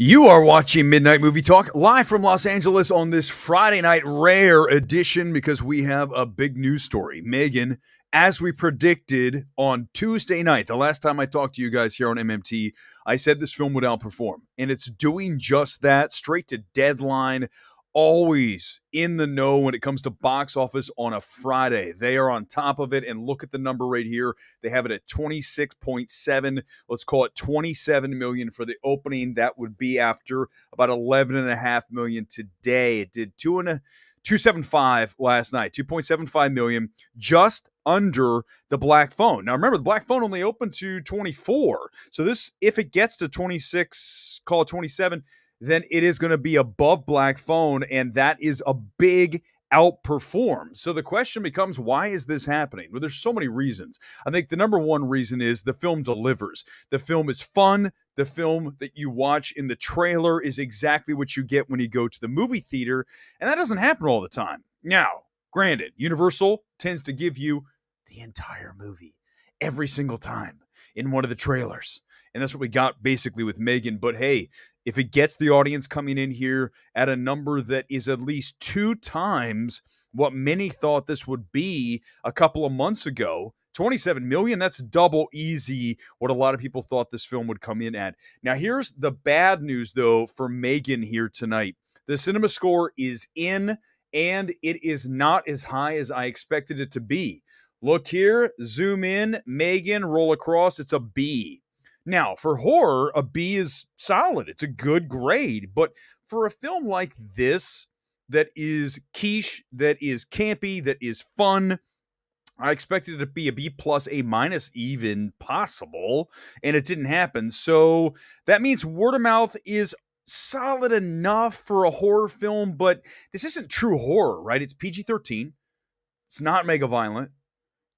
You are watching Midnight Movie Talk live from Los Angeles on this Friday night rare edition because we have a big news story. M3GAN, as we predicted on Tuesday night, the last time I talked to you guys here on MMT, I said this film would outperform, and it's doing just that, straight to deadline. Always in the know when it comes to box office on a Friday. They are on top of it, and look at the number right here. They have it at 26.7. Let's call it 27 million for the opening. That would be after about 11.5 million today. It did 2.75 last night, 2.75 million, just under the Black Phone. Now remember, the Black Phone only opened to 24. So this, if it gets to 26, call it 27, then it is going to be above Black Phone, and that is a big outperform. So the question becomes, why is this happening? Well, there's so many reasons. I think the number one reason is the film delivers. The film is fun. The film that you watch in the trailer is exactly what you get when you go to the movie theater, and that doesn't happen all the time. Now, granted, Universal tends to give you the entire movie every single time in one of the trailers. And that's what we got basically with M3GAN. But hey, if it gets the audience coming in here at a number that is at least 2 times what many thought this would be a couple of months ago, 27 million, that's double easy what a lot of people thought this film would come in at. Now, here's the bad news, though, for M3GAN here tonight. The CinemaScore is in, and it is not as high as I expected it to be. Look here, zoom in, M3GAN, roll across, it's a B. Now, for horror, a B is solid. It's a good grade. But for a film like this, that is quiche, that is campy, that is fun, I expected it to be a B plus, A minus even possible, and it didn't happen. So that means word of mouth is solid enough for a horror film, but this isn't true horror, right? It's PG-13. It's not mega violent.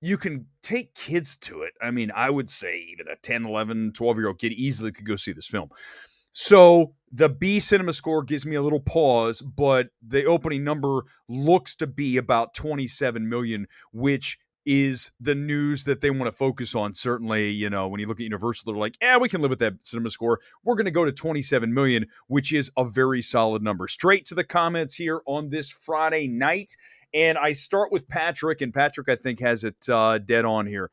You can take kids to it. I mean, I would say even a 10, 11, 12-year-old kid easily could go see this film. So the B CinemaScore gives me a little pause, but the opening number looks to be about 27 million, which is the news that they want to focus on. Certainly, you know, when you look at Universal, they're like, yeah, we can live with that CinemaScore. We're going to go to 27 million, which is a very solid number. Straight to the comments here on this Friday night. And I start with Patrick, and Patrick, I think, has it dead on here.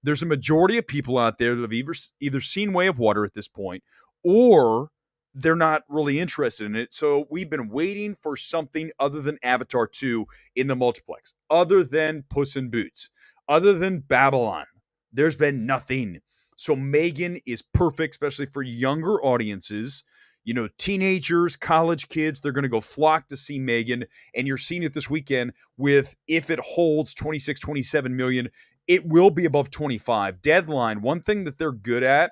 There's a majority of people out there that have either seen Way of Water at this point, or they're not really interested in it. So we've been waiting for something other than Avatar 2 in the multiplex, other than Puss in Boots, other than Babylon. There's been nothing. So M3GAN is perfect, especially for younger audiences. You know, teenagers, college kids, they're going to go flock to see M3GAN. And you're seeing it this weekend with, if it holds 26, 27 million, it will be above 25. Deadline, one thing that they're good at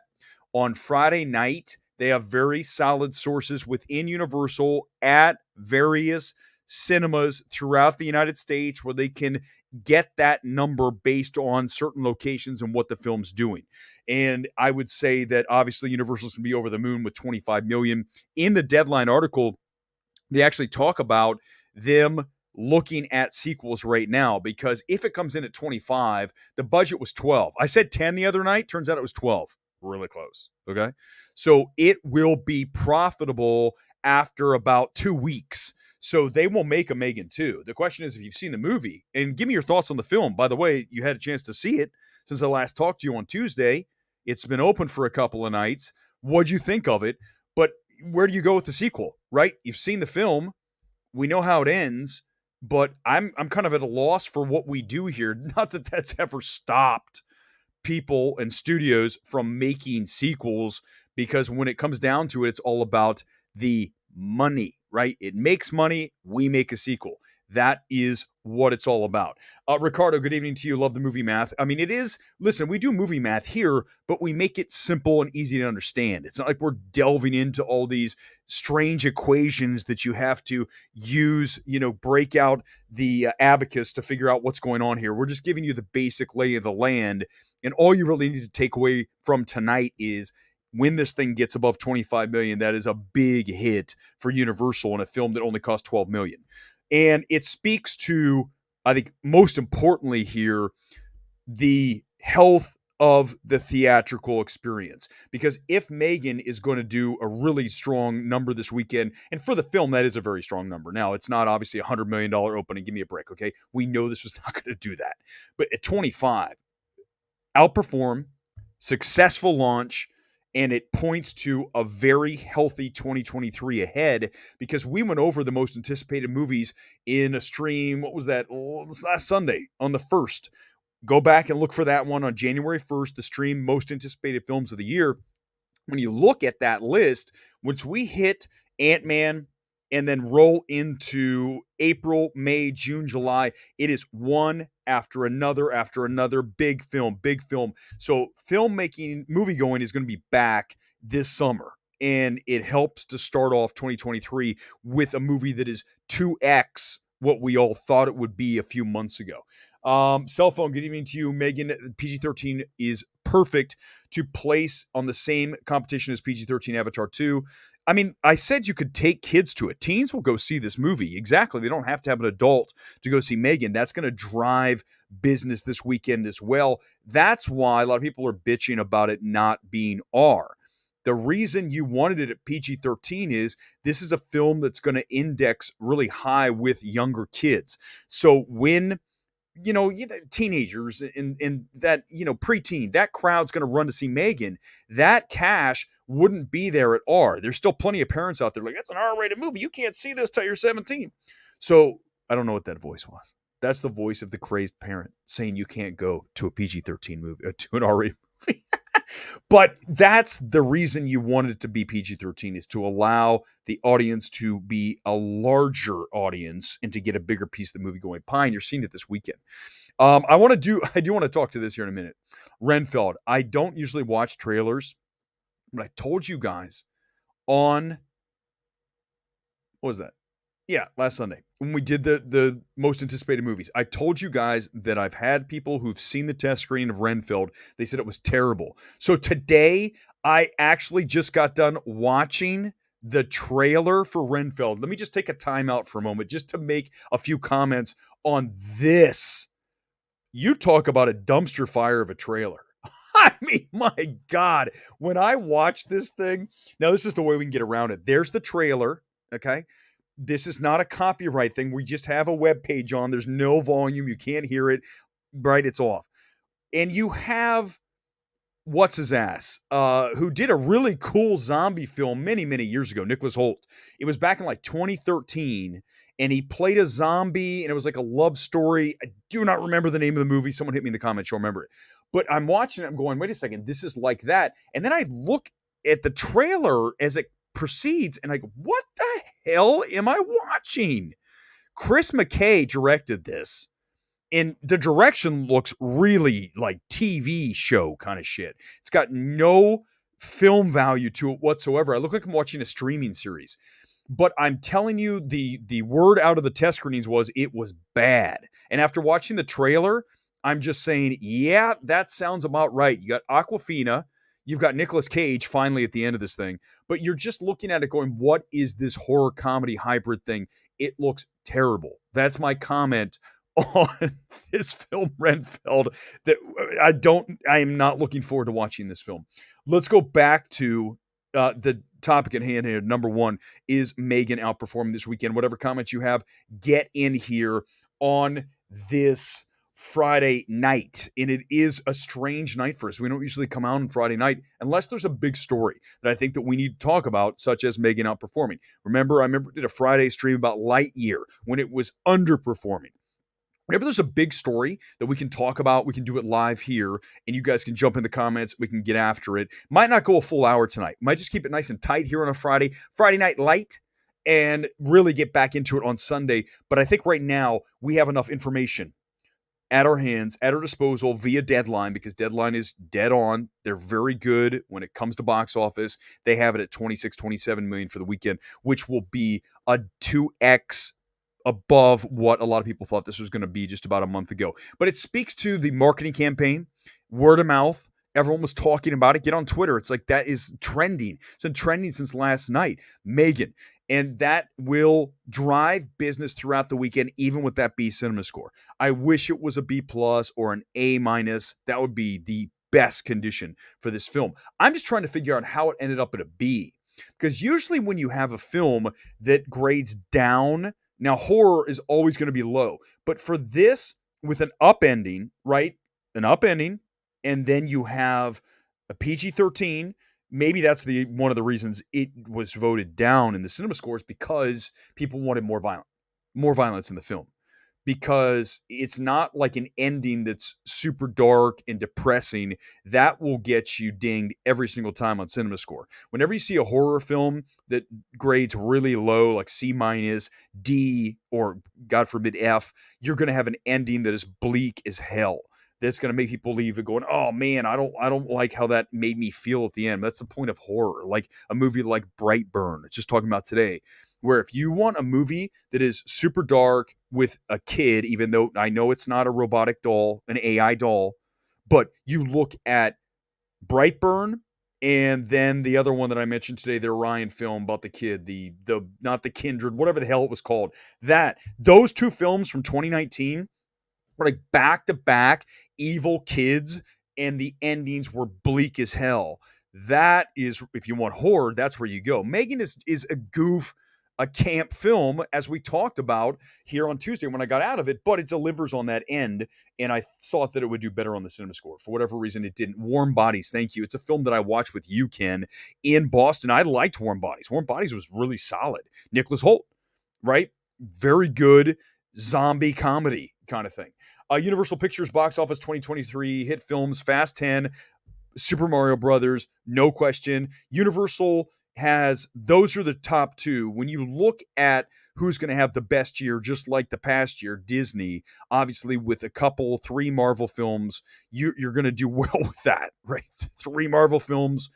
on Friday night, they have very solid sources within Universal at various cinemas throughout the United States where they can get that number based on certain locations and what the film's doing. And I would say that obviously Universal's going to be over the moon with 25 million. In the Deadline article, they actually talk about them looking at sequels right now, because if it comes in at 25, the budget was 12. I said 10 the other night. Turns out it was 12. Really close. Okay. So it will be profitable after about 2 weeks. So they will make a M3GAN 2. The question is, if you've seen the movie, and give me your thoughts on the film. By the way, you had a chance to see it since I last talked to you on Tuesday. It's been open for a couple of nights. What'd you think of it? But where do you go with the sequel, right? You've seen the film. We know how it ends, but I'm kind of at a loss for what we do here. Not that that's ever stopped people and studios from making sequels, because when it comes down to it, it's all about the money, right? It makes money, we make a sequel. That is what it's all about. Ricardo, good evening to you. Love the movie math. I mean, it is, listen, we do movie math here, but we make it simple and easy to understand. It's not like we're delving into all these strange equations that you have to use, you know, break out the abacus to figure out what's going on here. We're just giving you the basic lay of the land. And all you really need to take away from tonight is, when this thing gets above 25 million, that is a big hit for Universal in a film that only cost 12 million. And it speaks to, I think, most importantly here, the health of the theatrical experience. Because if M3GAN is going to do a really strong number this weekend, and for the film, that is a very strong number. Now, it's not obviously $100 million opening. Give me a break, okay? We know this was not going to do that. But at 25, outperform, successful launch, and it points to a very healthy 2023 ahead, because we went over the most anticipated movies in a stream. What was that? Oh, last Sunday on the 1st. Go back and look for that one on January 1st, the stream most anticipated films of the year. When you look at that list, once we hit Ant-Man and then roll into April, May, June, July, it is one after another big film. So filmmaking, movie going is going to be back this summer. And it helps to start off 2023 with a movie that is 2x what we all thought it would be a few months ago. Cell phone, good evening to you, M3GAN. PG-13 is perfect to place on the same competition as PG-13 Avatar 2. I mean, I said you could take kids to it. Teens will go see this movie. Exactly. They don't have to have an adult to go see M3GAN. That's going to drive business this weekend as well. That's why a lot of people are bitching about it not being R. The reason you wanted it at PG-13 is this is a film that's going to index really high with younger kids. So when teenagers and that, preteen, that crowd's going to run to see M3GAN, that cash wouldn't be there at R. There's still plenty of parents out there like, that's an R-rated movie. You can't see this till you're 17. So I don't know what that voice was. That's the voice of the crazed parent saying you can't go to a PG-13 movie, to an R-rated movie. But that's the reason you wanted it to be PG-13, is to allow the audience to be a larger audience and to get a bigger piece of the movie going pie. And you're seeing it this weekend. I do want to talk to this here in a minute. Renfield. I don't usually watch trailers, but I told you guys on, what was that? Yeah, last Sunday when we did the most anticipated movies. I told you guys that I've had people who've seen the test screening of Renfield. They said it was terrible. So today, I actually just got done watching the trailer for Renfield. Let me just take a timeout for a moment just to make a few comments on this. You talk about a dumpster fire of a trailer. I mean, my God. When I watch this thing, now this is the way we can get around it. There's the trailer, okay? This is not a copyright thing. We just have a web page on. There's no volume. You can't hear it. Right? It's off. And you have what's his ass, who did a really cool zombie film many, many years ago, Nicholas Hoult. It was back in like 2013, and he played a zombie, and it was like a love story. I do not remember the name of the movie. Someone hit me in the comments. You'll remember it. But I'm watching it. I'm going, wait a second. This is like that. And then I look at the trailer as it proceeds, and I go, what the hell am I watching? Chris McKay directed this, and the direction looks really like TV show kind of shit. It's got no film value to it whatsoever. I look like I'm watching a streaming series. But I'm telling you, the word out of the test screenings was it was bad. And after watching the trailer, I'm just saying, yeah, that sounds about right. You got Awkwafina. You've got Nicolas Cage finally at the end of this thing, but you're just looking at it going, what is this horror comedy hybrid thing? It looks terrible. That's my comment on this film, Renfield, that I am not looking forward to watching this film. Let's go back to the topic at hand here. Number one, is M3GAN outperforming this weekend? Whatever comments you have, get in here on this Friday night. And it is a strange night for us. We don't usually come out on Friday night unless there's a big story that I think that we need to talk about, such as M3GAN outperforming. I remember did a Friday stream about Lightyear when it was underperforming. Whenever there's a big story that we can talk about, we can do it live here, and you guys can jump in the comments. We can get after it. Might not go a full hour tonight. Might just keep it nice and tight here on a Friday Night Light, and really get back into it on Sunday. But I think right now we have enough information at our hands, at our disposal via Deadline, because Deadline is dead on. They're very good when it comes to box office. They have it at 26, 27 million for the weekend, which will be a 2x above what a lot of people thought this was going to be just about a month ago. But it speaks to the marketing campaign, word of mouth. Everyone was talking about it. Get on Twitter. It's like that is trending. It's been trending since last night. M3GAN. And that will drive business throughout the weekend, even with that B CinemaScore. I wish it was a B+ or an A-. That would be the best condition for this film. I'm just trying to figure out how it ended up at a B. Because usually when you have a film that grades down, now horror is always going to be low. But for this, with an upending, right? An upending, and then you have a PG-13. Maybe that's the one of the reasons it was voted down in the cinema scores, because people wanted more violence in the film, because it's not like an ending that's super dark and depressing. That will get you dinged every single time on CinemaScore. Whenever you see a horror film that grades really low, like C minus, D, or God forbid F, you're going to have an ending that is bleak as hell. That's going to make people leave it going, oh man, I don't like how that made me feel at the end. That's the point of horror. Like a movie like Brightburn, it's just talking about today, where if you want a movie that is super dark with a kid, even though I know it's not a robotic doll, an AI doll, but you look at Brightburn and then the other one that I mentioned today, the Orion film about the kid, the not the Kindred, whatever the hell it was called. Those two films from 2019 were like back to back evil kids, and the endings were bleak as hell. That is, if you want horror, that's where you go. M3GAN is a goof, a camp film, as we talked about here on Tuesday when I got out of it, but it delivers on that end, and I thought that it would do better on the cinema score. For whatever reason, it didn't. Warm Bodies, thank you. It's a film that I watched with you, Ken, in Boston. I liked Warm Bodies. Warm Bodies was really solid. Nicholas Hoult, right? Very good zombie comedy kind of thing. Universal Pictures box office 2023 hit films: Fast 10, Super Mario Brothers, no question. Universal has, those are the top two. When you look at who's going to have the best year, just like the past year, Disney, obviously with a couple, 3 Marvel films, you're going to do well with that, right? 3 Marvel films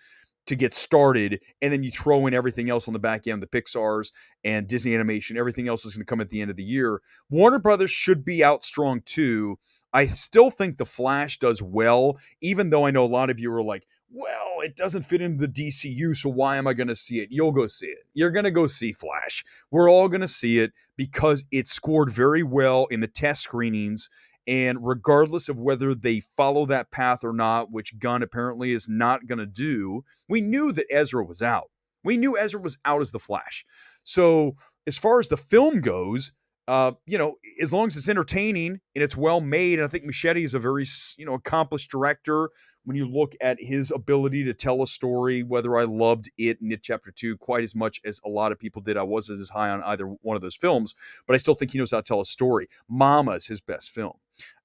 to get started, and then you throw in everything else on the back end, the Pixars and Disney Animation, everything else is going to come at the end of the year. Warner Brothers should be out strong too. I still think The Flash does well, even though I know a lot of you are like, well, it doesn't fit into the DCU, so why am I going to see it? You'll go see it. You're going to go see Flash. We're all going to see it because it scored very well in the test screenings. And regardless of whether they follow that path or not, which Gunn apparently is not going to do, we knew that Ezra was out. We knew Ezra was out as the Flash. So as far as the film goes, as long as it's entertaining and it's well made, and I think Muschietti is a very, accomplished director. When you look at his ability to tell a story, whether I loved it in It Chapter 2 quite as much as a lot of people did, I wasn't as high on either one of those films, but I still think he knows how to tell a story. Mama is his best film.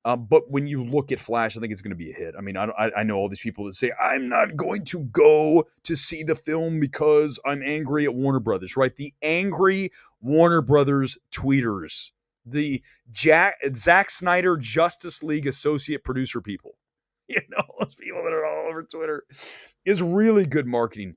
But when you look at Flash, I think it's going to be a hit. I mean, I know all these people that say, I'm not going to go to see the film because I'm angry at Warner Brothers, right? The angry Warner Brothers tweeters, the Zack Snyder Justice League associate producer people, those people that are all over Twitter, is really good marketing.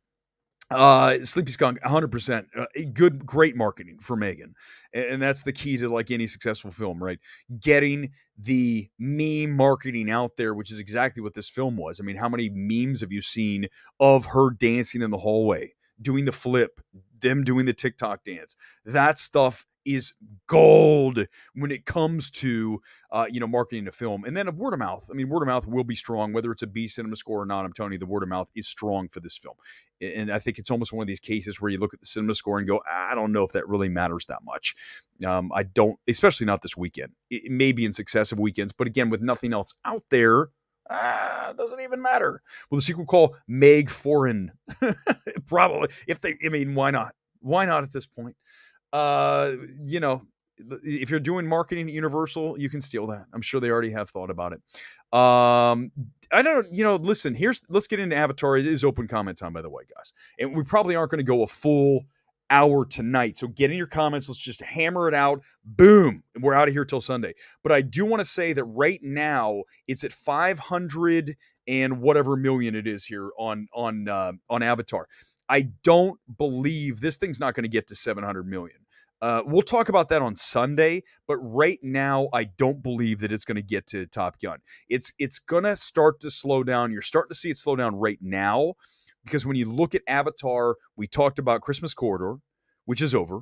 Sleepy Skunk, 100%. Great marketing for M3GAN. And that's the key to like any successful film, right? Getting the meme marketing out there, which is exactly what this film was. I mean, how many memes have you seen of her dancing in the hallway, doing the flip, them doing the TikTok dance? That stuff is gold when it comes to marketing a film. And then a word of mouth. I mean, word of mouth will be strong, whether it's a B cinema score or not. I'm telling you, the word of mouth is strong for this film. And I think it's almost one of these cases where you look at the cinema score and go, I don't know if that really matters that much. I don't, especially not this weekend. It may be in successive weekends, but again, with nothing else out there, it doesn't even matter. Will the sequel call Meg Foreign? Probably. Why not? Why not at this point? If you're doing marketing at Universal, you can steal that. I'm sure they already have thought about it. I don't, listen, let's get into Avatar. It is open comment time, by the way, guys. And we probably aren't going to go a full hour tonight. So get in your comments. Let's just hammer it out. Boom. We're out of here till Sunday. But I do want to say that right now it's at 500 and whatever million it is here on Avatar. I don't believe this thing's not going to get to 700 million. We'll talk about that on Sunday, but right now I don't believe that it's going to get to Top Gun. It's going to start to slow down. You're starting to see it slow down right now because when you look at Avatar, we talked about Christmas Corridor, which is over,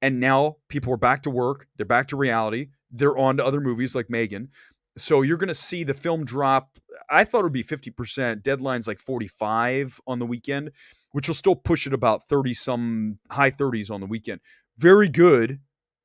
and now people are back to work. They're back to reality. They're on to other movies like M3GAN. So you're going to see the film drop. I thought it would be 50%. Deadline's like 45 on the weekend, which will still push it about 30 some high 30s on the weekend. Very good.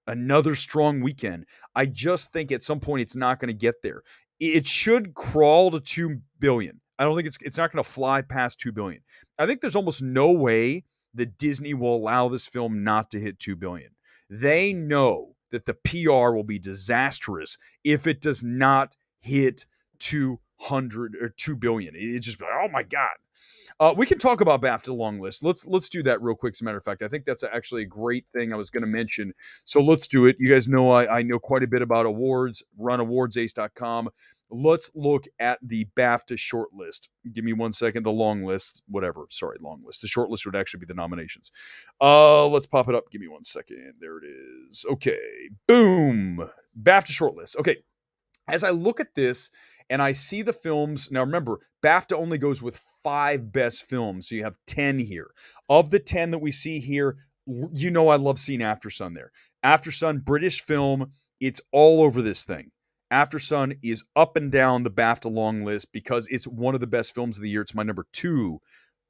Another strong weekend. I just think at some point it's not going to get there. It should crawl to 2 billion. I don't think it's not going to fly past 2 billion. I think there's almost no way that Disney will allow this film not to hit 2 billion. They know that the PR will be disastrous if it does not hit 200 or 2 billion. It's just like, oh my God. We can talk about BAFTA long list. Let's do that real quick. As a matter of fact, I think that's actually a great thing I was going to mention. So let's do it. You guys know I know quite a bit about awards. Run awardsace.com. Let's look at the BAFTA short list. Give me 1 second. The long list, whatever. Sorry, long list. The short list would actually be the nominations. Let's pop it up. Give me 1 second. There it is. Okay. Boom. BAFTA short list. Okay. As I look at this and I see the films, now remember, BAFTA only goes with 5 best films, so you have 10 here. Of the 10 that we see here, you know I love seeing Aftersun there. Aftersun, British film, it's all over this thing. Aftersun is up and down the BAFTA long list because it's one of the best films of the year. It's my number 2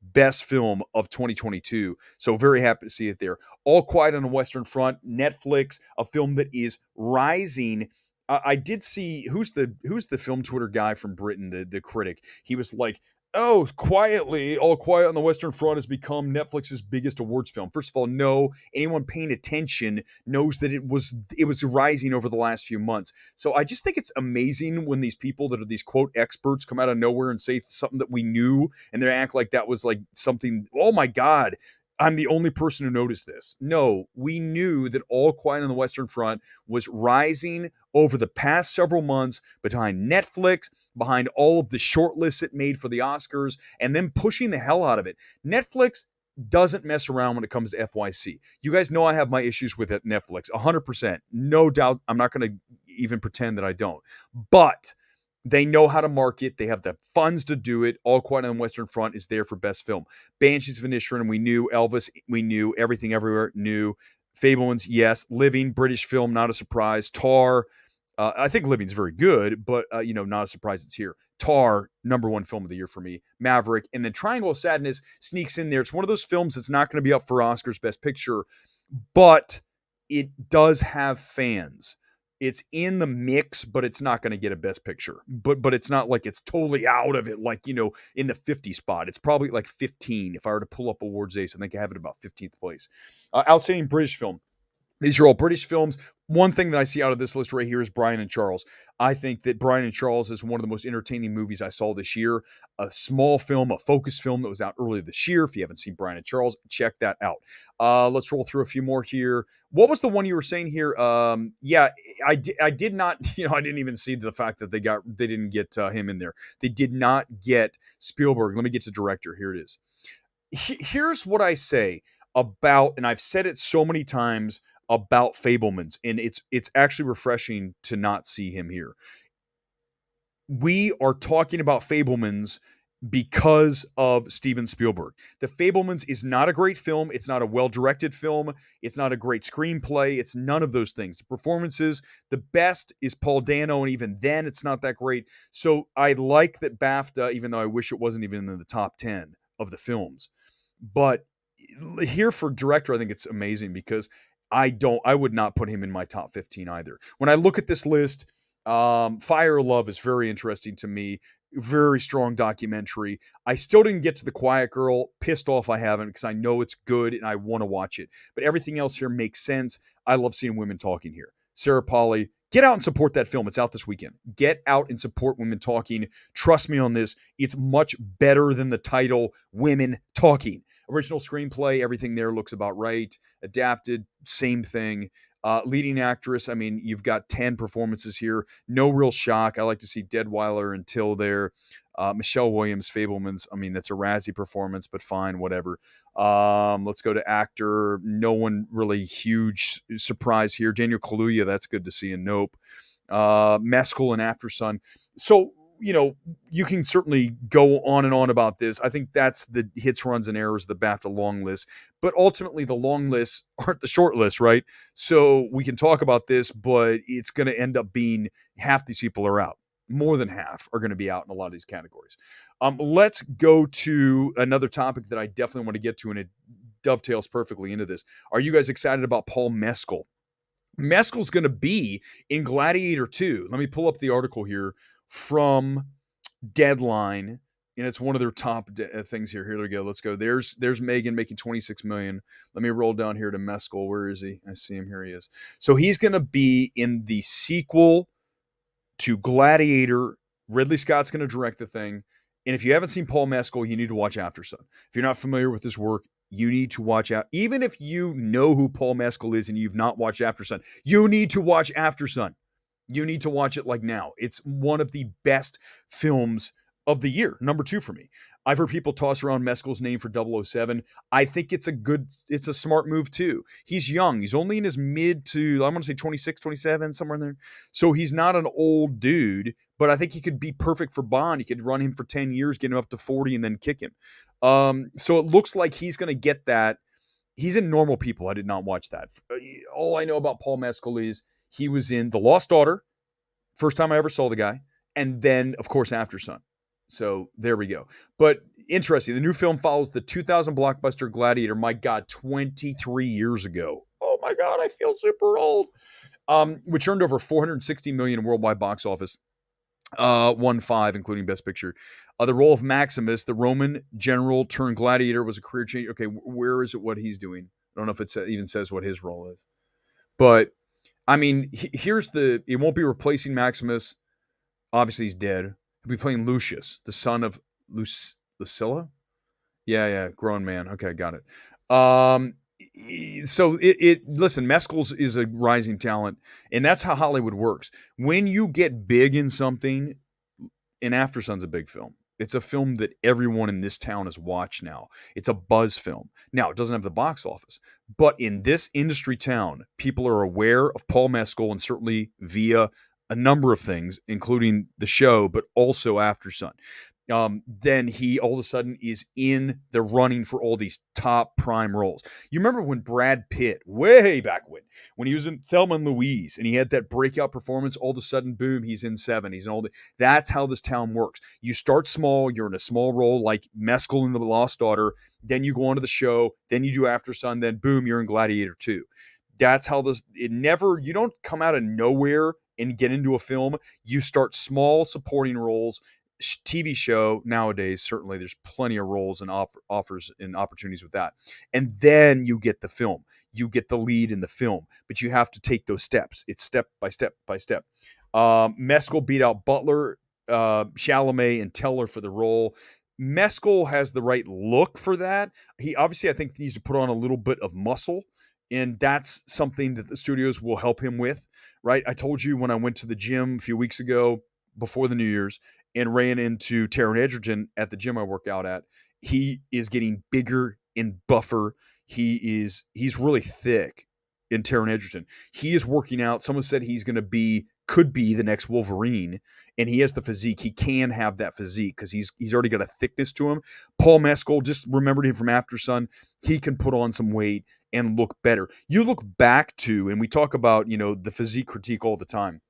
best film of 2022. So very happy to see it there. All Quiet on the Western Front, Netflix, a film that is rising. I did see who's the film Twitter guy from Britain, the critic. He was like, "Oh, quietly, All Quiet on the Western Front has become Netflix's biggest awards film." First of all, no, anyone paying attention knows that it was rising over the last few months. So I just think it's amazing when these people that are these quote experts come out of nowhere and say something that we knew, and they act like that was like something. Oh my God. I'm the only person who noticed this. No, we knew that All Quiet on the Western Front was rising over the past several months behind Netflix, behind all of the shortlists it made for the Oscars, and then pushing the hell out of it. Netflix doesn't mess around when it comes to FYC. You guys know I have my issues with it, Netflix, 100%. No doubt. I'm not going to even pretend that I don't. But they know how to market. They have the funds to do it. All Quiet on the Western Front is there for best film. Banshees of Inisherin, we knew. Elvis, we knew. Everything Everywhere, knew. Fablemans, yes. Living, British film, not a surprise. Tar, I think Living's very good, but not a surprise it's here. Tar, number 1 film of the year for me. Maverick, and then Triangle of Sadness sneaks in there. It's one of those films that's not going to be up for Oscars Best Picture, but it does have fans. It's in the mix, but it's not going to get a Best Picture. But it's not like it's totally out of it, like, in the 50 spot. It's probably like 15. If I were to pull up Awards Ace, I think I have it about 15th place. Outstanding British film. These are all British films. One thing that I see out of this list right here is Brian and Charles. I think that Brian and Charles is one of the most entertaining movies I saw this year. A small film, a focus film that was out earlier this year. If you haven't seen Brian and Charles, check that out. Let's roll through a few more here. What was the one you were saying here? Yeah, I did not, I didn't even see the fact that they didn't get him in there. They did not get Spielberg. Let me get to director. Here it is. Here's what I say about, and I've said it so many times about Fablemans, and it's actually refreshing to not see him here. We are talking about Fablemans because of Steven Spielberg. The Fablemans is not a great film. It's not a well-directed film. It's not a great screenplay. It's none of those things. The performances, the best is Paul Dano, and even then it's not that great. So I like that BAFTA, even though I wish it wasn't even in the top 10 of the films. But here for director, I think it's amazing because I would not put him in my top 15 either. When I look at this list, Fire or Love is very interesting to me. Very strong documentary. I still didn't get to The Quiet Girl. Pissed off I haven't because I know it's good and I want to watch it. But everything else here makes sense. I love seeing women talking here. Sarah Polley, get out and support that film. It's out this weekend. Get out and support Women Talking. Trust me on this. It's much better than the title Women Talking. Original screenplay, everything there looks about right. Adapted, same thing. Leading actress, I mean, you've got 10 performances here. No real shock. I like to see Deadweiler and Till there. Michelle Williams, Fablemans. I mean, that's a Razzie performance, but fine, whatever. Let's go to actor. No one really huge surprise here. Daniel Kaluuya, that's good to see in Nope. Mescal and Aftersun. So, you can certainly go on and on about this. I think that's the hits, runs, and errors of the BAFTA long list. But ultimately, the long lists aren't the short list, right? So we can talk about this, but it's going to end up being half these people are out. more than half are going to be out in a lot of these categories. Let's go to another topic that I definitely want to get to, and it dovetails perfectly into this. Are you guys excited about Paul Mescal? Mescal's going to be in Gladiator 2. Let me pull up the article here from Deadline, and it's one of their top things here. Here we go. Let's go. There's M3GAN making 26 million. Let me roll down here to Mescal. Where is he? I see him. Here he is. So he's going to be in the sequel to Gladiator. Ridley Scott's going to direct the thing. And if you haven't seen Paul Mescal, you need to watch Aftersun. If you're not familiar with his work, you need to watch out. Even if you know who Paul Mescal is and you've not watched Aftersun, you need to watch Aftersun. You need to watch it like now. It's one of the best films of the year. Number 2 for me. I've heard people toss around Mescal's name for 007. I think it's a smart move too. He's young. He's only in his mid to, I'm going to say 26, 27, somewhere in there. So he's not an old dude, but I think he could be perfect for Bond. You could run him for 10 years, get him up to 40, and then kick him. So it looks like he's going to get that. He's in Normal People. I did not watch that. All I know about Paul Mescal is he was in The Lost Daughter, first time I ever saw the guy, and then, of course, Aftersun. So there we go. But interesting, the new film follows the 2000 blockbuster Gladiator. My God, 23 years ago. Oh my God, I feel super old. Which earned over $460 million in worldwide box office. Won 5, including Best Picture. The role of Maximus, the Roman general turned gladiator, was a career change. Okay, where is it? What he's doing? I don't know if it even says what his role is. But I mean, it won't be replacing Maximus. Obviously, he's dead. He'll be playing Lucius, the son of Lucilla. Yeah, grown man. Okay, got it. So listen, Mescal's is a rising talent, and that's how Hollywood works. When you get big in something, and Aftersun's a big film. It's a film that everyone in this town has watched now. It's a buzz film. Now, it doesn't have the box office, but in this industry town, people are aware of Paul Mescal, and certainly via a number of things, including the show, but also Aftersun. Then he all of a sudden is in the running for all these top prime roles. You remember when Brad Pitt, way back when he was in Thelma and Louise, and he had that breakout performance, all of a sudden, boom, he's in 7. He's in all the. That's how this town works. You start small, you're in a small role like Mescal in The Lost Daughter, then you go on to the show, then you do Aftersun, then boom, you're in Gladiator 2. That's how you don't come out of nowhere and get into a film. You start small supporting roles. TV show nowadays, certainly there's plenty of roles and offers and opportunities with that. And then you get the film. You get the lead in the film, but you have to take those steps. It's step by step by step. Mescal beat out Butler, Chalamet, and Teller for the role. Mescal has the right look for that. He obviously, I think, needs to put on a little bit of muscle, and that's something that the studios will help him with, right? I told you when I went to the gym a few weeks ago before the New Year's and ran into Taron Egerton at the gym I work out at. He is getting bigger and buffer. He's really thick in Taron Egerton. He is working out. Someone said could be the next Wolverine, and he has the physique. He can have that physique because he's already got a thickness to him. Paul Mescal, just remembered him from Aftersun. He can put on some weight and look better. You look back to, and we talk about, the physique critique all the time.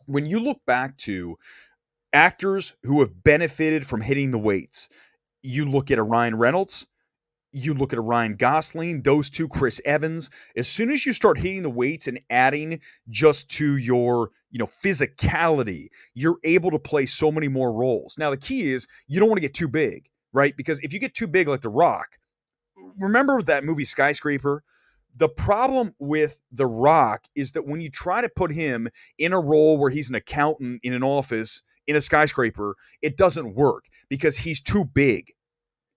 When you look back to actors who have benefited from hitting the weights, you look at a Ryan Reynolds, you look at a Ryan Gosling, those two, Chris Evans. As soon as you start hitting the weights and adding just to your, physicality, you're able to play so many more roles. Now, the key is you don't want to get too big, right? Because if you get too big like The Rock, remember that movie Skyscraper? The problem with The Rock is that when you try to put him in a role where he's an accountant in an office in a skyscraper, it doesn't work because he's too big.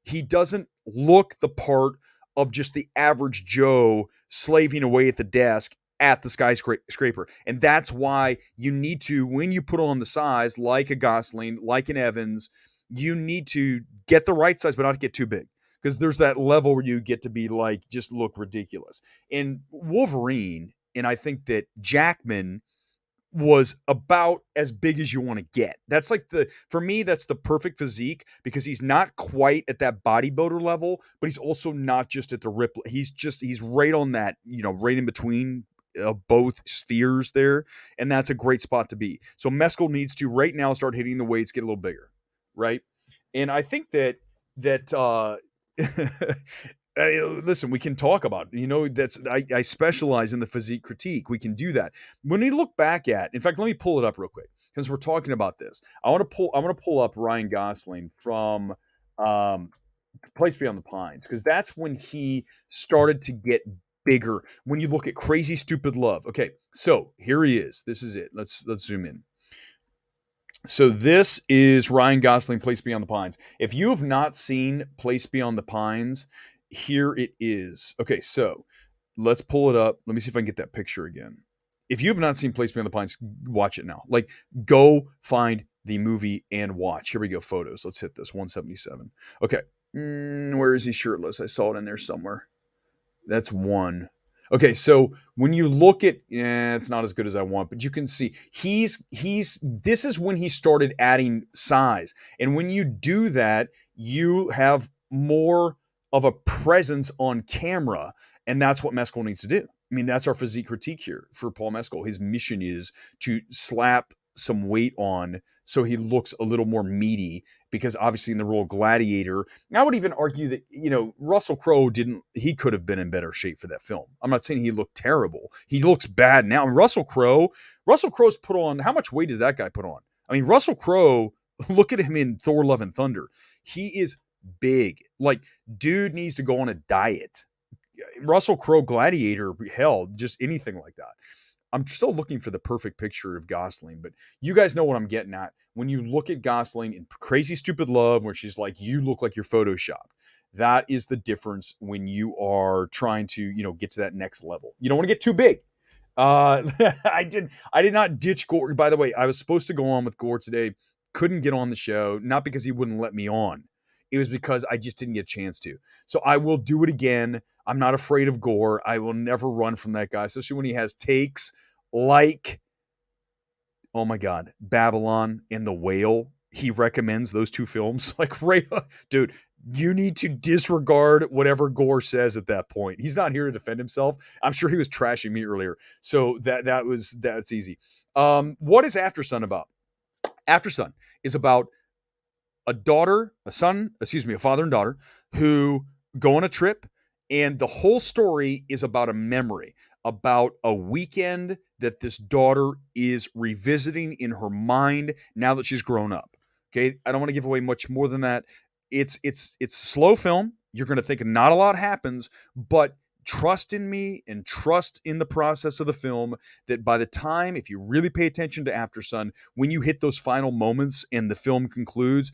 He doesn't look the part of just the average Joe slaving away at the desk at the skyscraper. And that's why you need to, when you put on the size, like a Gosling, like an Evans, you need to get the right size, but not get too big. Because there's that level where you get to be like, just look ridiculous. And Wolverine, and I think that Jackman was about as big as you want to get. That's like for me, that's the perfect physique because he's not quite at that bodybuilder level, but he's also not just at the rip. He's right on that, right in between both spheres there, and that's a great spot to be. So Mescal needs to right now start hitting the weights, get a little bigger, right? And I think that listen, we can talk about, that's I specialize in the physique critique. We can do that. When we look back at, in fact, let me pull it up real quick because we're talking about this. I want to pull up Ryan Gosling from Place Beyond the Pines, because that's when he started to get bigger. When you look at Crazy Stupid Love. Okay, so here he is. This is it. Let's zoom in. So this is Ryan Gosling, Place Beyond the Pines. If you have not seen Place Beyond the Pines, here it is. Okay, so let's pull it up. Let me see if I can get that picture again. If you have not seen Place Beyond the Pines, watch it now. Like, go find the movie and watch. Here we go, photos. Let's hit this, 177. Okay, where is he shirtless? I saw it in there somewhere. That's one. Okay, so when you look at, it's not as good as I want, but you can see this is when he started adding size. And when you do that, you have more of a presence on camera, and that's what Mescal needs to do. I mean, that's our physique critique here for Paul Mescal. His mission is to slap some weight on so he looks a little more meaty, because obviously in the role of Gladiator, I would even argue that, Russell Crowe he could have been in better shape for that film. I'm not saying he looked terrible. He looks bad now. And Russell's put on, how much weight does that guy put on? I mean, Russell Crowe, look at him in Thor Love and Thunder. He is big. Like, dude needs to go on a diet. Russell Crowe, Gladiator, hell, just anything like that. I'm still looking for the perfect picture of Gosling, but you guys know what I'm getting at. When you look at Gosling in Crazy Stupid Love, where she's like, you look like you're photoshopped. That is the difference when you are trying to, get to that next level. You don't want to get too big. I did not ditch Gore. By the way, I was supposed to go on with Gore today. Couldn't get on the show, not because he wouldn't let me on. It was because I just didn't get a chance to. So I will do it again. I'm not afraid of Gore. I will never run from that guy, especially when he has takes like, oh my God, Babylon and The Whale. He recommends those two films. Like, right, dude, you need to disregard whatever Gore says at that point. He's not here to defend himself. I'm sure he was trashing me earlier. So that's easy. What is Aftersun about? Aftersun is about a father and daughter who go on a trip, and the whole story is about a memory, about a weekend that this daughter is revisiting in her mind now that she's grown up. Okay, I don't want to give away much more than that. It's slow film. You're going to think not a lot happens, but trust in me and trust in the process of the film, that by the time, if you really pay attention to Aftersun, when you hit those final moments and the film concludes,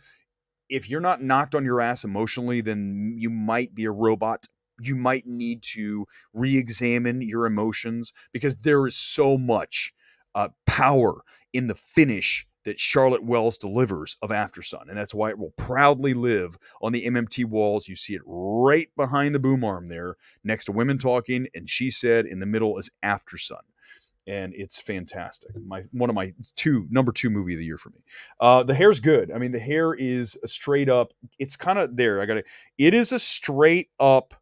if you're not knocked on your ass emotionally, then you might be a robot. You might need to re-examine your emotions, because there is so much power in the finish that Charlotte Wells delivers of Aftersun. And that's why it will proudly live on the MMT walls. You see it right behind the boom arm there, next to Women Talking, and She Said. In the middle is Aftersun. And it's fantastic. One of my number two movie of the year for me. The hair's good. I mean, the hair is a straight up. It's kind of there. It is a straight up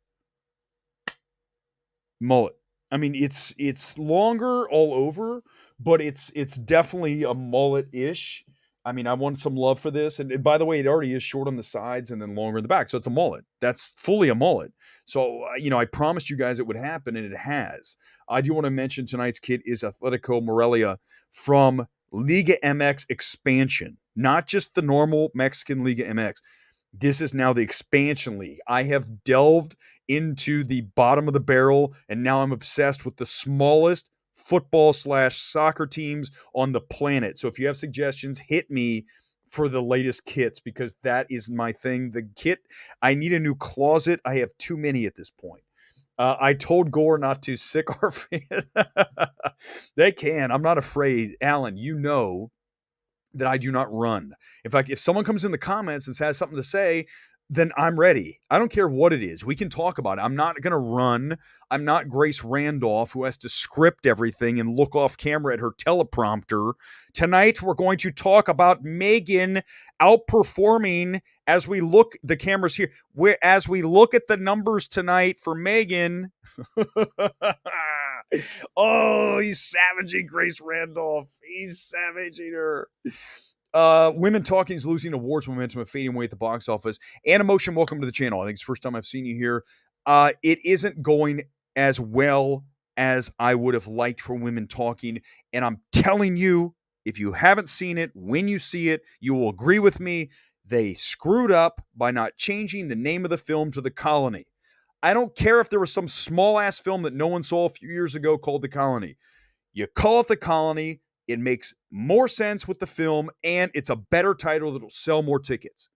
mullet. I mean, it's longer all over, but it's definitely a mullet-ish. I mean, I want some love for this. And by the way, it already is short on the sides and then longer in the back. So it's a mullet. That's fully a mullet. So, I promised you guys it would happen, and it has. I do want to mention tonight's kid is Atletico Morelia from Liga MX expansion, not just the normal Mexican Liga MX. This is now the expansion league. I have delved into the bottom of the barrel, and now I'm obsessed with the smallest football/soccer teams on the planet. So if you have suggestions, hit me for the latest kits, because that is my thing. The kit, I need a new closet. I have too many at this point. I told Gore not to sick our fans. They can. I'm not afraid. Alan, you know that I do not run. In fact, if someone comes in the comments and has something to say, then I'm ready. I don't care what it is. We can talk about it. I'm not going to run. I'm not Grace Randolph, who has to script everything and look off camera at her teleprompter. Tonight, we're going to talk about M3GAN outperforming as we look, the camera's here, as we look at the numbers tonight for M3GAN. Oh, he's savaging Grace Randolph. He's savaging her. Women Talking is losing awards momentum and fading away at the box office. Anna Motion, welcome to the channel. I think it's the first time I've seen you here. It isn't going as well as I would have liked for Women Talking. And I'm telling you, if you haven't seen it, when you see it, you will agree with me. They screwed up by not changing the name of the film to The Colony. I don't care if there was some small-ass film that no one saw a few years ago called The Colony. You call it The Colony, it makes more sense with the film, and it's a better title that will sell more tickets.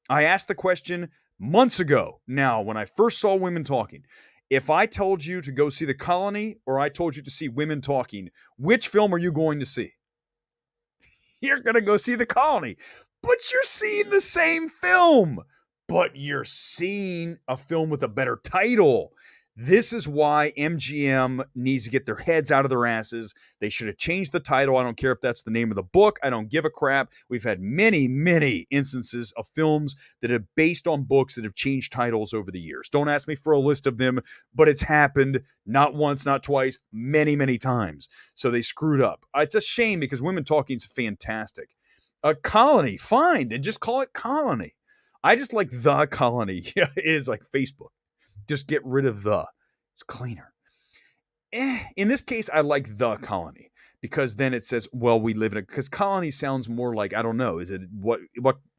I asked the question months ago now when I first saw Women Talking. If I told you to go see The Colony or I told you to see Women Talking, which film are you going to see? You're going to go see The Colony. But you're seeing the same film. But you're seeing a film with a better title. This is why MGM needs to get their heads out of their asses. They should have changed the title. I don't care if that's the name of the book. I don't give a crap. We've had many, many instances of films that are based on books that have changed titles over the years. Don't ask me for a list of them, but it's happened not once, not twice, many, many times. So they screwed up. It's a shame because Women Talking is fantastic. A Colony, fine. Then just call it Colony. I just like The Colony. Yeah, it is like Facebook. Just get rid of the. It's cleaner. In this case, I like The Colony because then it says, well, we live in it. Because colony sounds more like, I don't know. Is it what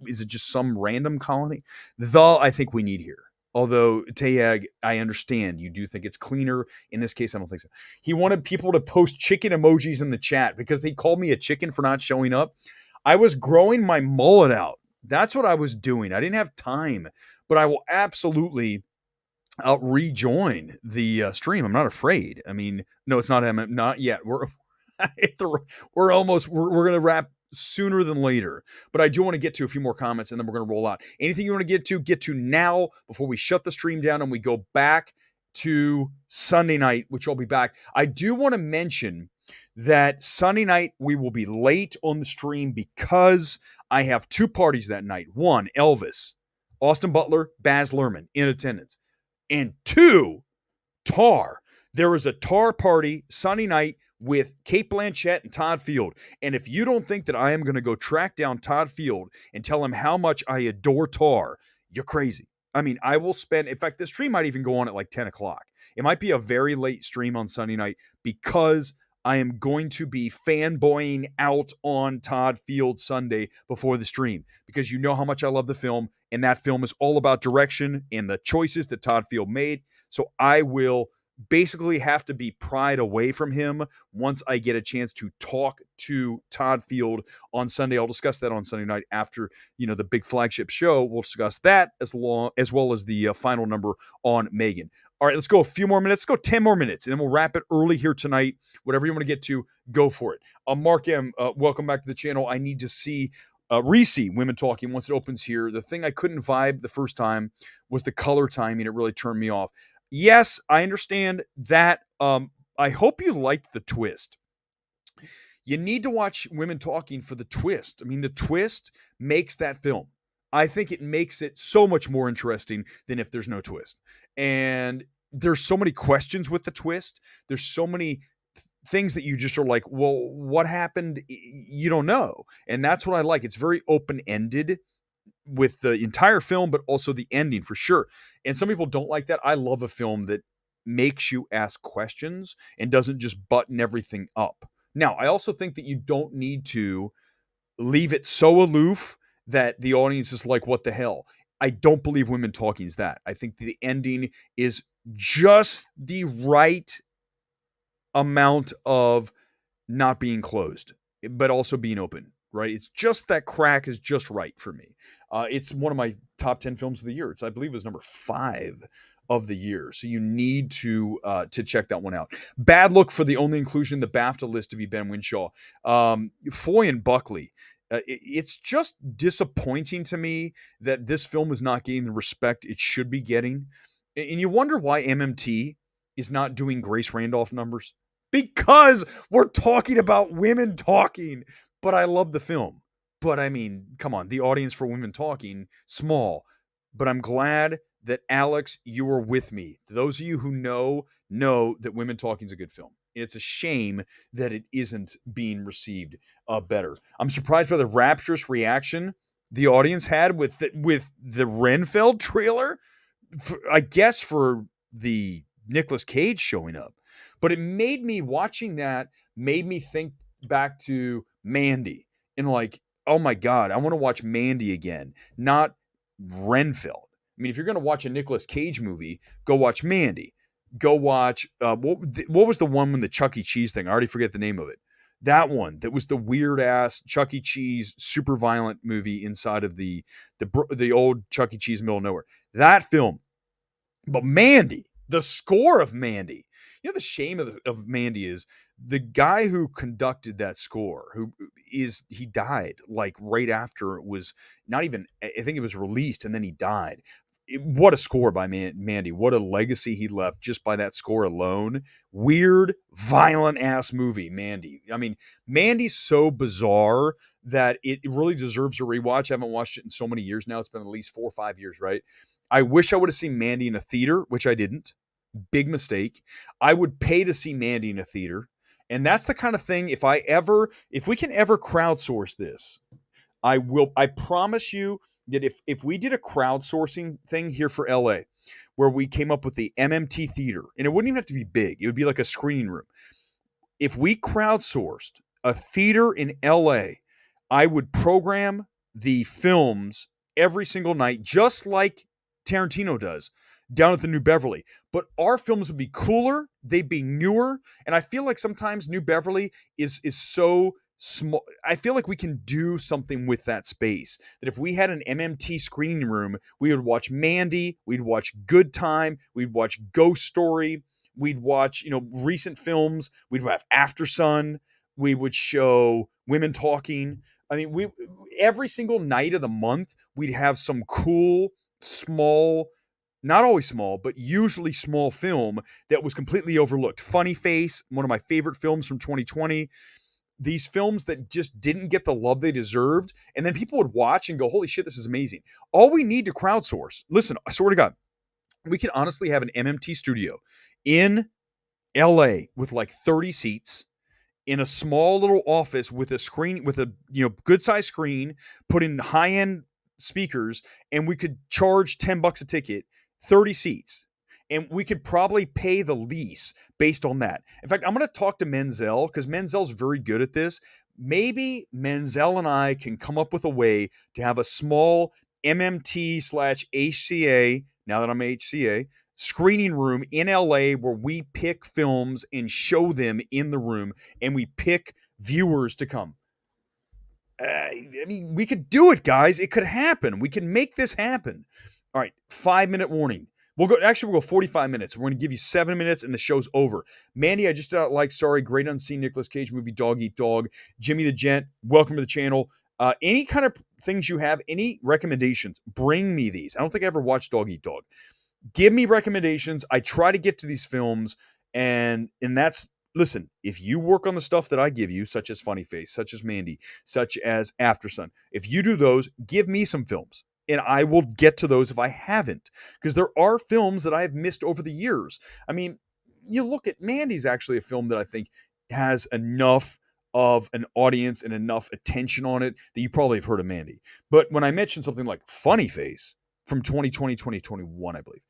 is it just some random colony? I think we need here. Although, Tayag, I understand. You do think it's cleaner. In this case, I don't think so. He wanted people to post chicken emojis in the chat because they called me a chicken for not showing up. I was growing my mullet out. That's what I was doing. I didn't have time. But I will absolutely... I'll rejoin the stream. I'm not afraid. I mean, no, it's not him. Not yet. We're going to wrap sooner than later. But I do want to get to a few more comments and then we're going to roll out. Anything you want to get to now before we shut the stream down and we go back to Sunday night, which I'll be back. I do want to mention that Sunday night we will be late on the stream because I have two parties that night. One, Elvis, Austin Butler, Baz Luhrmann in attendance. And two, Tar. There is a Tar party Sunday night with Cate Blanchett and Todd Field. And if you don't think that I am going to go track down Todd Field and tell him how much I adore Tar, you're crazy. I mean, I will spend, in fact, the stream might even go on at like 10 o'clock. It might be a very late stream on Sunday night because I am going to be fanboying out on Todd Field Sunday before the stream because you know how much I love the film. And that film is all about direction and the choices that Todd Field made. So I will basically have to be pried away from him once I get a chance to talk to Todd Field on Sunday. I'll discuss that on Sunday night after, the big flagship show. We'll discuss that as well as the final number on M3GAN. All right, let's go a few more minutes. Let's go 10 more minutes, and then we'll wrap it early here tonight. Whatever you want to get to, go for it. Mark M., welcome back to the channel. I need to see Reese, Women Talking, once it opens here. The thing I couldn't vibe the first time was the color timing. It really turned me off. Yes, I understand that. I hope you liked the twist. You need to watch Women Talking for the twist. I mean, the twist makes that film. I think it makes it so much more interesting than if there's no twist. And there's so many questions with the twist. There's so many things that you just are like, well, what happened? You don't know. And that's what I like. It's very open-ended with the entire film, but also the ending for sure. And some people don't like that. I love a film that makes you ask questions and doesn't just button everything up. Now, I also think that you don't need to leave it so aloof that the audience is like, what the hell? I don't believe Women Talking is that. I think the ending is just the right amount of not being closed, but also being open, right? It's just that crack is just right for me. It's one of my top 10 films of the year. I believe it was number 5 of the year. So you need to check that one out. Bad look for the only inclusion in the Bafta list to be Ben Whishaw. Foy and Buckley. It's just disappointing to me that this film is not getting the respect it should be getting. And you wonder why MMT is not doing Grace Randolph numbers. Because we're talking about Women Talking. But I love the film. But I mean, come on, the audience for Women Talking, small. But I'm glad that, Alex, you were with me. Those of you who know that Women Talking is a good film. It's a shame that it isn't being received better. I'm surprised by the rapturous reaction the audience had with the Renfield trailer. I guess for the Nicolas Cage showing up, but it made me watching that made me think back to Mandy and like, oh my god, I want to watch Mandy again, not Renfield. I mean, if you're going to watch a Nicolas Cage movie, go watch Mandy. Go watch what was the one with the Chuck E. Cheese thing? I already forget the name of it. That one that was the weird ass Chuck E. Cheese super violent movie inside of the old Chuck E. Cheese middle of nowhere. That film. But Mandy, the score of Mandy. You know, the shame of Mandy is the guy who conducted that score, he died like right after it was not even, I think it was released and then he died. What a score by Mandy. What a legacy he left just by that score alone. Weird, violent ass movie, Mandy. I mean, Mandy's so bizarre that it really deserves a rewatch. I haven't watched it in so many years now. It's been at least 4 or 5 years, right? I wish I would have seen Mandy in a theater, which I didn't. Big mistake. I would pay to see Mandy in a theater. And that's the kind of thing, if we can ever crowdsource this, I promise you that if we did a crowdsourcing thing here for LA, where we came up with the MMT theater, and it wouldn't even have to be big, it would be like a screening room. If we crowdsourced a theater in LA, I would program the films every single night, just like Tarantino does down at the New Beverly. But our films would be cooler, they'd be newer, and I feel like sometimes New Beverly is so small. I feel like we can do something with that space. That if we had an MMT screening room, we would watch Mandy, we'd watch Good Time, we'd watch Ghost Story, we'd watch, recent films, we'd have Aftersun, we would show Women Talking. I mean, we every single night of the month, we'd have some cool, small, not always small, but usually small film that was completely overlooked. Funny Face, one of my favorite films from 2020. These films that just didn't get the love they deserved. And then people would watch and go, holy shit, this is amazing. All we need to crowdsource. Listen, I swear to God, we can honestly have an MMT studio in LA with like 30 seats in a small little office with a screen, with a good size screen, put in high end speakers, and we could charge $10 a ticket, 30 seats. And we could probably pay the lease based on that. In fact, I'm going to talk to Menzel because Menzel's very good at this. Maybe Menzel and I can come up with a way to have a small MMT/HCA, now that I'm HCA, screening room in LA where we pick films and show them in the room, and we pick viewers to come. I mean, we could do it, guys. It could happen. We can make this happen. All right, 5-minute warning. We'll go 45 minutes. We're going to give you 7 minutes and the show's over. Mandy, I just sorry, great unseen Nicolas Cage movie, Dog Eat Dog. Jimmy the Gent, welcome to the channel. Any kind of things you have, any recommendations, bring me these. I don't think I ever watched Dog Eat Dog. Give me recommendations. I try to get to these films, and that's, listen, if you work on the stuff that I give you, such as Funny Face, such as Mandy, such as Aftersun, if you do those, give me some films. And I will get to those if I haven't, because there are films that I've missed over the years. I mean, you look at Mandy's actually a film that I think has enough of an audience and enough attention on it that you probably have heard of Mandy. But when I mention something like Funny Face from 2020, 2021, I believe,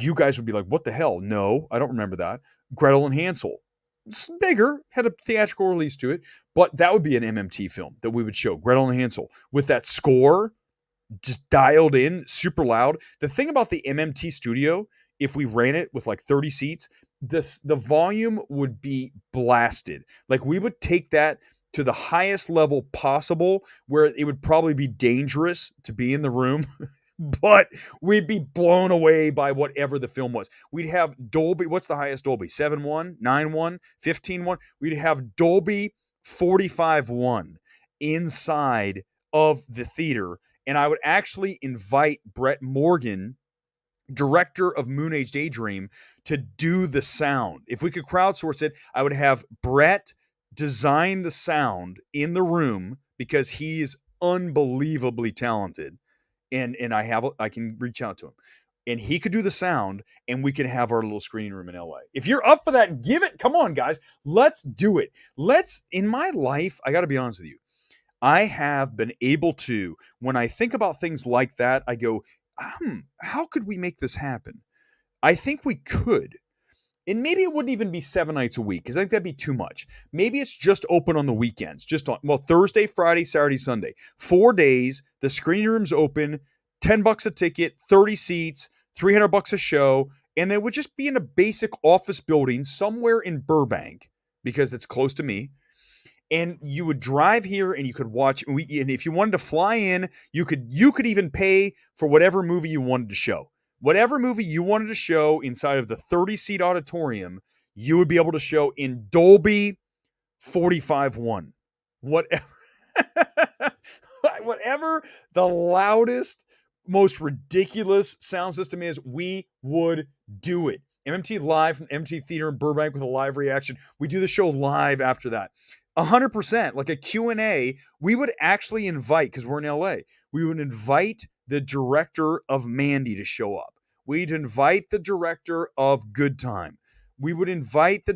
you guys would be like, what the hell? No, I don't remember that. Gretel and Hansel. It's bigger, had a theatrical release to it, but that would be an MMT film that we would show, Gretel and Hansel, with that score just dialed in super loud. The thing about the MMT studio, if we ran it with like 30 seats, the volume would be blasted. Like we would take that to the highest level possible where it would probably be dangerous to be in the room. But we'd be blown away by whatever the film was. We'd have Dolby. What's the highest Dolby? 7.1, 9.1, 15.1. We'd have Dolby 45.1 inside of the theater. And I would actually invite Brett Morgan, director of Moon Age Daydream, to do the sound. If we could crowdsource it, I would have Brett design the sound in the room because he's unbelievably talented. And I can reach out to him. and he could do the sound, and we can have our little screening room in LA. If you're up for that, give it. Come on, guys. Let's do it. In my life, I got to be honest with you. I have been able to, when I think about things like that, I go, how could we make this happen? I think we could. And maybe it wouldn't even be 7 nights a week because I think that'd be too much. Maybe it's just open on the weekends, just on, Thursday, Friday, Saturday, Sunday. 4 days, the screening room's open, $10 a ticket, 30 seats, $300 a show. And they would just be in a basic office building somewhere in Burbank because it's close to me. And you would drive here and you could watch. And if you wanted to fly in, you could even pay for whatever movie you wanted to show. Whatever movie you wanted to show inside of the 30-seat auditorium, you would be able to show in Dolby 45.1. Whatever, whatever the loudest, most ridiculous sound system is, we would do it. MMT Live from MT Theater in Burbank with a live reaction. We do the show live after that. 100%, like a Q&A, we would actually invite, because we're in LA, we would invite the director of Mandy to show up. We'd invite the director of Good Time. We would invite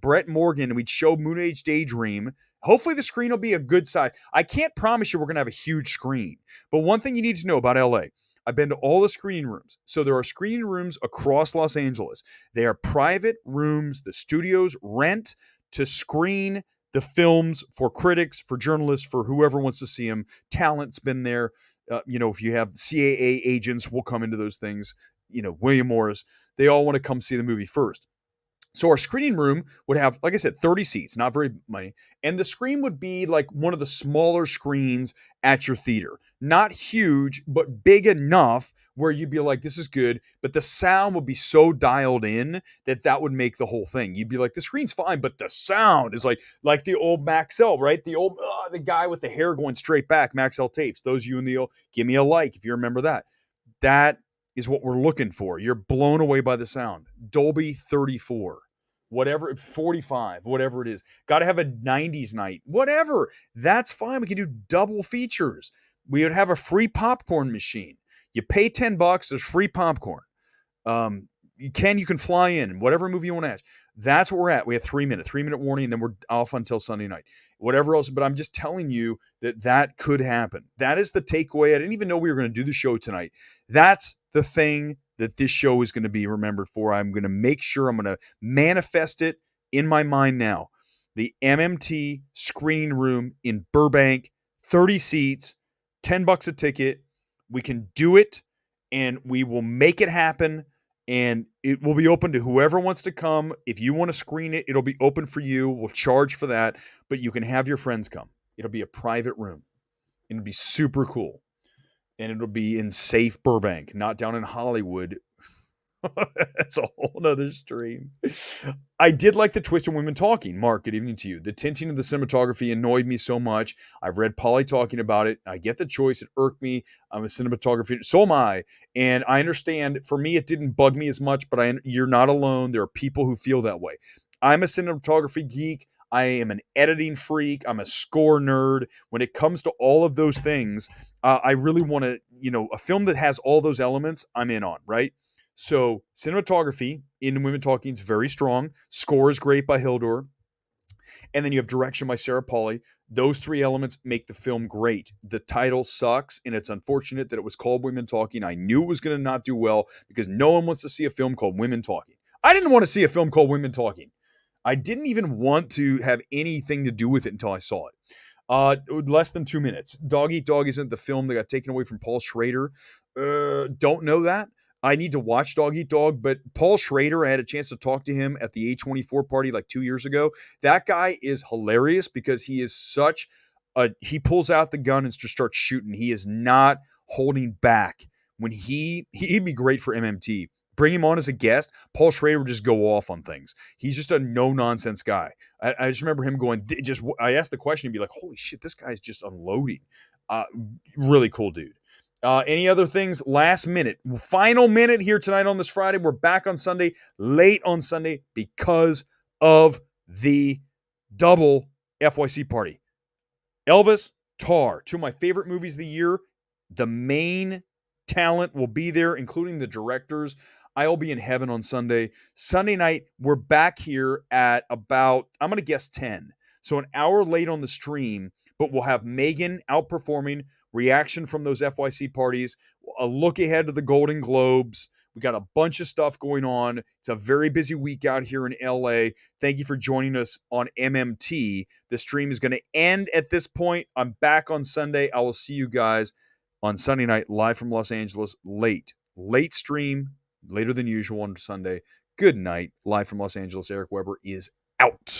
Brett Morgan, and we'd show Moon Age Daydream. Hopefully the screen will be a good size. I can't promise you we're going to have a huge screen, but one thing you need to know about LA, I've been to all the screening rooms. So there are screening rooms across Los Angeles. They are private rooms the studios rent to screen the films for critics, for journalists, for whoever wants to see them. Talent's been there. If you have CAA agents, will come into those things. William Morris, they all want to come see the movie first. So our screening room would have, like I said, 30 seats, not very many. And the screen would be like one of the smaller screens at your theater. Not huge, but big enough where you'd be like, this is good. But the sound would be so dialed in that would make the whole thing. You'd be like, the screen's fine, but the sound is like the old Mescal, right? The guy with the hair going straight back, Mescal tapes. Those of you in the old, give me a like if you remember that. That is what we're looking for. You're blown away by the sound. Dolby 34, whatever, 45, whatever it is. Got to have a 90s night, whatever. That's fine. We can do double features. We would have a free popcorn machine. You pay $10, there's free popcorn. You can fly in, whatever movie you want to watch. That's where we're at. We have 3 minute warning, and then we're off until Sunday night. Whatever else, but I'm just telling you that could happen. That is the takeaway. I didn't even know we were going to do the show tonight. That's the thing that this show is going to be remembered for. I'm going to make sure I'm going to manifest it in my mind now. The MMT screening room in Burbank, 30 seats, $10 a ticket. We can do it, and we will make it happen. And it will be open to whoever wants to come. If you want to screen it, it'll be open for you. We'll charge for that, but you can have your friends come. It'll be a private room. It'll be super cool. And it'll be in safe Burbank, not down in Hollywood. That's a whole nother stream. I did like the twist of women talking. Mark, good evening to you. The tinting of the cinematography annoyed me so much. I've read Polly talking about it. I get the choice. It irked me. I'm a cinematographer. So am I. And I understand. For me, it didn't bug me as much, but you're not alone. There are people who feel that way. I'm a cinematography geek. I am an editing freak. I'm a score nerd. When it comes to all of those things, I really want to, a film that has all those elements, I'm in on, right? So cinematography in Women Talking is very strong. Score is great by Hildur. And then you have direction by Sarah Polley. Those three elements make the film great. The title sucks, and it's unfortunate that it was called Women Talking. I knew it was going to not do well because no one wants to see a film called Women Talking. I didn't want to see a film called Women Talking. I didn't even want to have anything to do with it until I saw it. Less than 2 minutes. Dog Eat Dog isn't the film that got taken away from Paul Schrader. Don't know that. I need to watch Dog Eat Dog, but Paul Schrader, I had a chance to talk to him at the A24 party like 2 years ago. That guy is hilarious because he is he pulls out the gun and just starts shooting. He is not holding back. When he'd be great for MMT. Bring him on as a guest. Paul Schrader would just go off on things. He's just a no-nonsense guy. I just remember him going, I asked the question, he'd be like, holy shit, this guy's just unloading. Really cool dude. Any other things? Last minute. Final minute here tonight on this Friday. We're back on Sunday, late on Sunday, because of the double FYC party. Elvis, Tar, two of my favorite movies of the year. The main talent will be there, including the directors. I'll be in heaven on Sunday. Sunday night, we're back here at about, I'm going to guess 10. So an hour late on the stream, but we'll have M3GAN outperforming, reaction from those FYC parties, a look ahead to the Golden Globes. We got a bunch of stuff going on. It's a very busy week out here in LA. Thank you for joining us on MMT. The stream is going to end at this point. I'm back on Sunday. I will see you guys on Sunday night, live from Los Angeles, late stream, later than usual on Sunday. Good night, live from Los Angeles. Eric Weber is out.